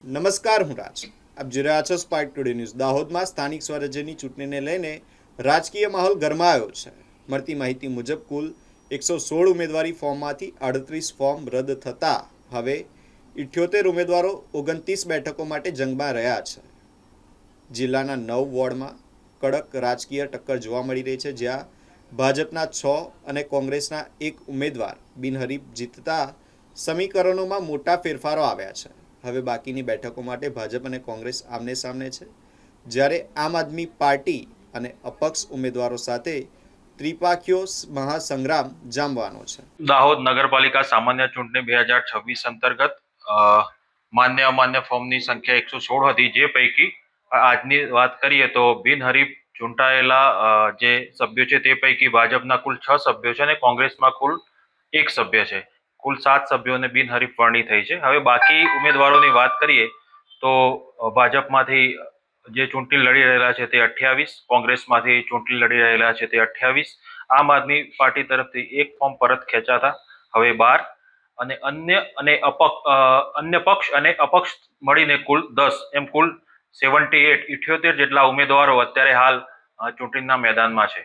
નમસ્કાર, હું રાજ. આપ જોઈ રહ્યા છો સ્પાર્ક ટુડે ન્યૂઝ. દાહોદમાં સ્થાનિક સ્વરાજ્યની ચૂંટણીને લઈને રાજકીય માહોલ ગરમાયો છે. મળતી માહિતી મુજબ કુલ 116 ઉમેદવારી ફોર્મમાંથી 38 ફોર્મ રદ થતા હવે 78 ઉમેદવારો 29 બેઠકો માટે જંગમાં રહ્યા છે. જિલ્લાના 9 વોર્ડમાં કડક રાજકીય ટક્કર જોવા મળી રહી છે, જ્યાં ભાજપના 6 અને કોંગ્રેસના 1 ઉમેદવાર બિનહરીફ જીતતા સમીકરણોમાં મોટા ફેરફારો આવ્યા છે. હવે બાકીની બેઠકો માટે ભાજપ અને કોંગ્રેસ આમને સામને છે, જ્યારે આમ આદમી પાર્ટી અને અપક્ષ ઉમેદવારો સાથે ત્રિપાખીયો મહાસંગ્રામ જામવાનો છે. દાહોદ નગરપાલિકા સામાન્ય ચૂંટણી 2026 અંતર્ગત માન્ય અમાન્ય ફોર્મની સંખ્યા 116 હતી, જે પૈકી આજની વાત કરીએ તો બિનહરીફ ચૂંટાયેલા જે સભ્યો છે તે પૈકી ભાજપના કુલ 6 સભ્યો છે અને કોંગ્રેસમાં કુલ 1 સભ્ય છે. કુલ 7 સભ્યોને બિનહરીફ વરણી થઈ છે. હવે બાકી ઉમેદવારોની વાત કરીએ તો ભાજપમાંથી જે ચૂંટણી લડી રહેલા છે તે 28, કોંગ્રેસમાંથી ચૂંટણી લડી રહેલા છે તે 28, આમ આદમી પાર્ટી તરફથી 1 ફોર્મ પરત ખેંચાતા હવે 12 અને અન્ય પક્ષ અને અપક્ષ મળીને કુલ 10, એમ કુલ 78 જેટલા ઉમેદવારો અત્યારે હાલ ચૂંટણીના મેદાનમાં છે.